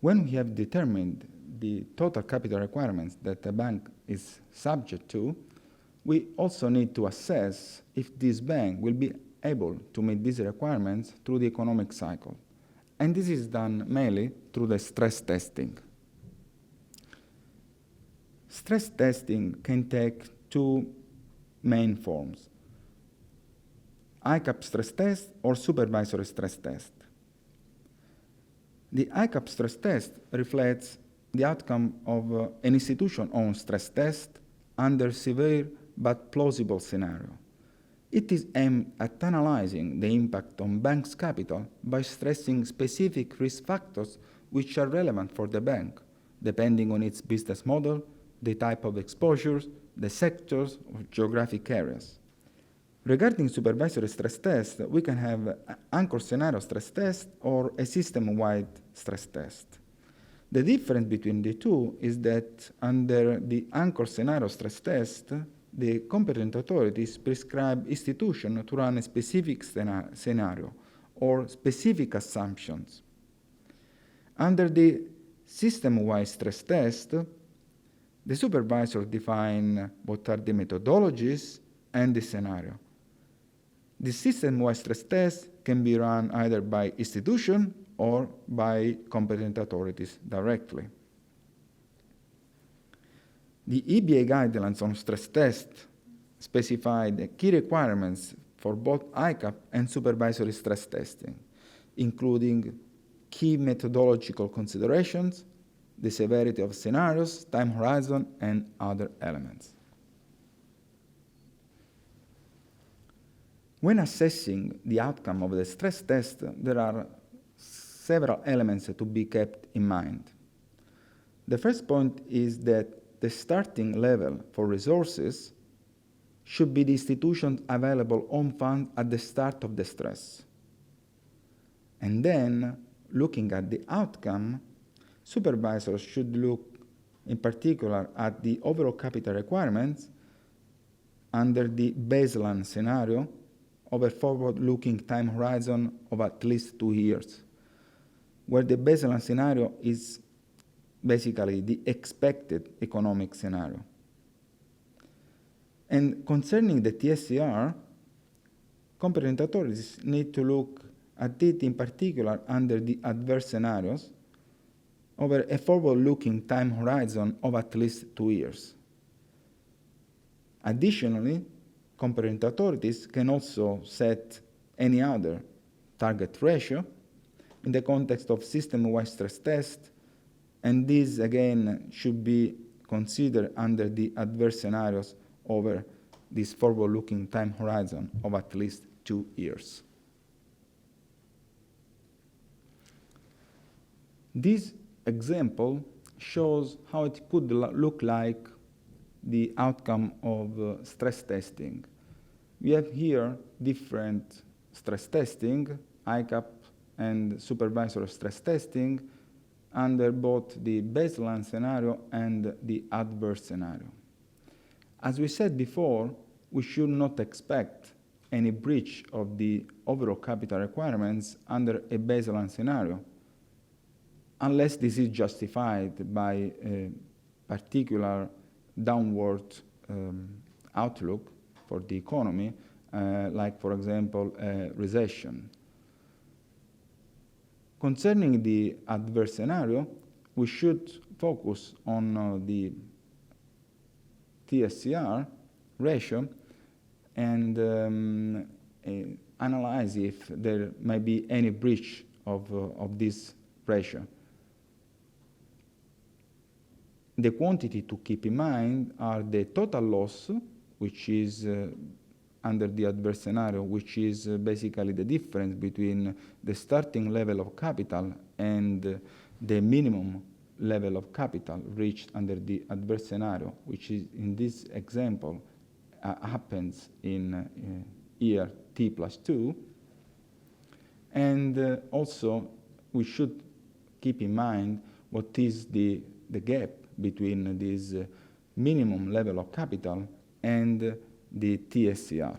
When we have determined the total capital requirements that a bank is subject to, we also need to assess if this bank will be able to meet these requirements through the economic cycle. And this is done mainly through the stress testing. Stress testing can take two main forms: ICAP stress test or supervisory stress test. The ICAP stress test reflects the outcome of an institution-owned stress test under severe but plausible scenario. It is aimed at analyzing the impact on banks' capital by stressing specific risk factors which are relevant for the bank, depending on its business model, the type of exposures, the sectors or geographic areas. Regarding supervisory stress test, we can have an anchor scenario stress test or a system-wide stress test. The difference between the two is that under the anchor scenario stress test, the competent authorities prescribe institutions to run a specific scenario or specific assumptions. Under the system-wide stress test, the supervisor defines what are the methodologies and the scenario. The system-wide stress test can be run either by institution or by competent authorities directly. The EBA guidelines on stress test specify the key requirements for both ICAP and supervisory stress testing, including key methodological considerations, the severity of scenarios, time horizon, and other elements. When assessing the outcome of the stress test, there are several elements to be kept in mind. The first point is that the starting level for resources should be the institution's available own funds at the start of the stress. And then, looking at the outcome, supervisors should look in particular at the overall capital requirements under the baseline scenario of a forward-looking time horizon of at least 2 years, where the baseline scenario is basically the expected economic scenario. And concerning the TSCR, competent authorities need to look at it in particular under the adverse scenarios over a forward-looking time horizon of at least 2 years. Additionally, competent authorities can also set any other target ratio in the context of system-wide stress test, and these again should be considered under the adverse scenarios over this forward-looking time horizon of at least 2 years. This example shows how it could look like the outcome of stress testing. We have here different stress testing, ICAP and supervisory stress testing, under both the baseline scenario and the adverse scenario. As we said before, we should not expect any breach of the overall capital requirements under a baseline scenario, unless this is justified by a particular downward outlook for the economy, like, for example, a recession. Concerning the adverse scenario, we should focus on the TSCR ratio and analyze if there may be any breach of this ratio. The quantity to keep in mind are the total loss, which is under the adverse scenario, which is basically the difference between the starting level of capital and the minimum level of capital reached under the adverse scenario, which is in this example happens in year t plus 2. And also we should keep in mind what is the gap between this minimum level of capital and the TSCR.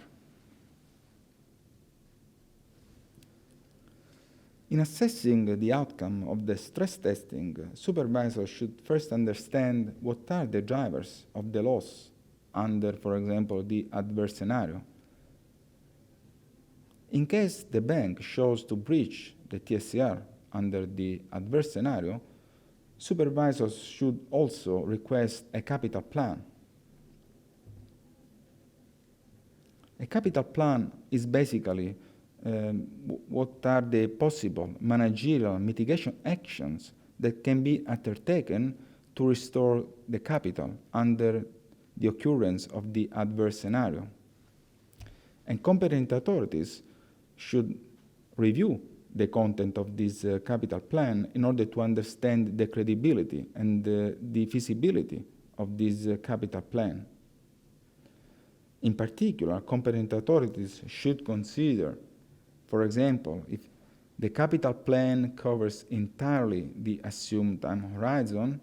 In assessing the outcome of the stress testing, supervisors should first understand what are the drivers of the loss under, for example, the adverse scenario. In case the bank shows to breach the TSCR under the adverse scenario, supervisors should also request a capital plan. A capital plan is basically what are the possible managerial mitigation actions that can be undertaken to restore the capital under the occurrence of the adverse scenario. And competent authorities should review the content of this capital plan in order to understand the credibility and the feasibility of this capital plan. In particular, competent authorities should consider, for example, if the capital plan covers entirely the assumed time horizon,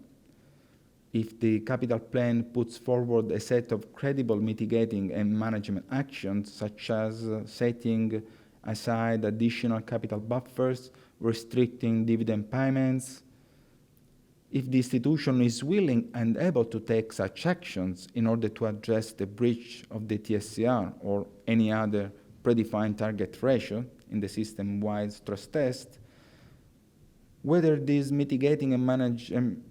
if the capital plan puts forward a set of credible mitigating and management actions, such as setting aside additional capital buffers, restricting dividend payments, if the institution is willing and able to take such actions in order to address the breach of the TSCR or any other predefined target ratio in the system-wide stress test, whether these mitigating and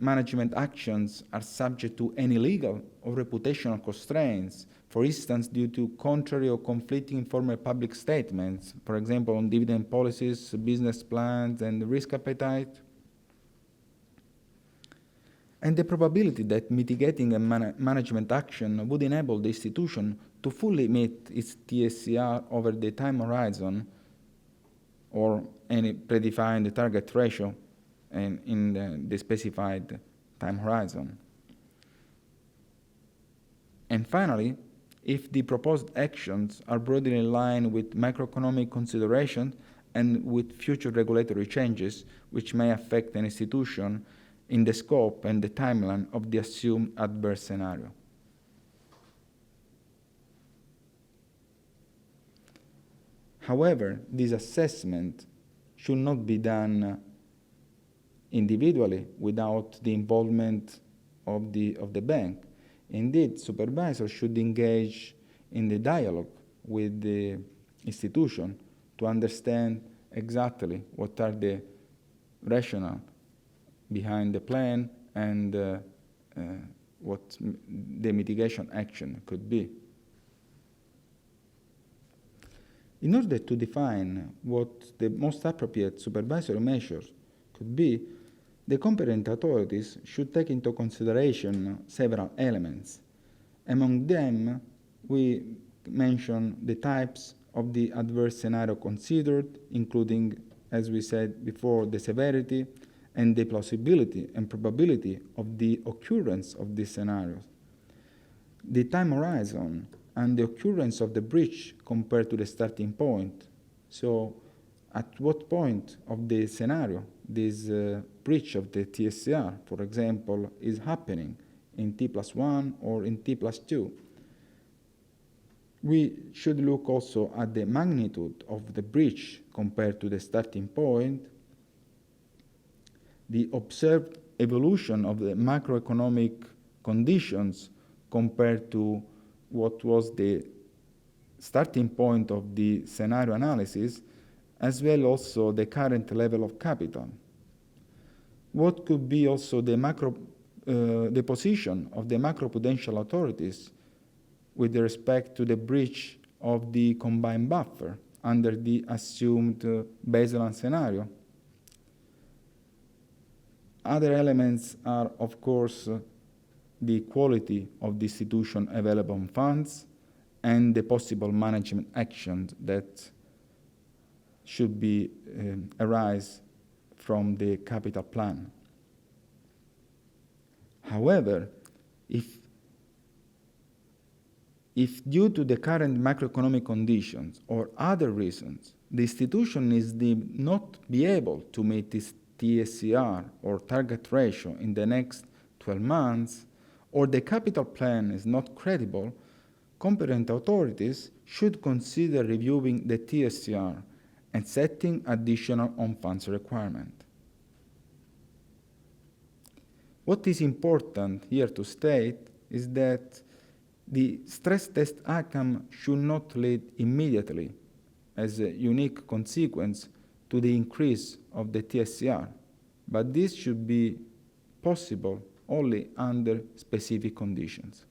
management actions are subject to any legal or reputational constraints, for instance, due to contrary or conflicting formal public statements, for example, on dividend policies, business plans, and risk appetite. And the probability that mitigating and management action would enable the institution to fully meet its TSCR over the time horizon or any predefined target ratio in the specified time horizon. And finally, if the proposed actions are broadly in line with macroeconomic considerations and with future regulatory changes which may affect an institution in the scope and the timeline of the assumed adverse scenario. However, this assessment should not be done individually without the involvement of the bank. Indeed, supervisors should engage in the dialogue with the institution to understand exactly what are the rationale behind the plan and what the mitigation action could be. In order to define what the most appropriate supervisory measures could be, the competent authorities should take into consideration several elements. Among them, we mention the types of the adverse scenario considered, including, as we said before, the severity and the plausibility and probability of the occurrence of these scenarios, the time horizon, and the occurrence of the breach compared to the starting point. So at what point of the scenario this breach of the TSCR, for example, is happening in T+1 or in T+2. We should look also at the magnitude of the breach compared to the starting point, the observed evolution of the macroeconomic conditions compared to what was the starting point of the scenario analysis, as well also the current level of capital. What could be also the position of the macroprudential authorities with respect to the breach of the combined buffer under the assumed baseline scenario? Other elements are, of course, the quality of the institution available funds and the possible management actions that should be arise from the capital plan. However, if due to the current macroeconomic conditions or other reasons, the institution is deemed not be able to meet its TSCR or target ratio in the next 12 months, or the capital plan is not credible, competent authorities should consider reviewing the TSCR and setting additional on-funds requirement. What is important here to state is that the stress test outcome should not lead immediately as a unique consequence to the increase of the TSCR, but this should be possible only under specific conditions.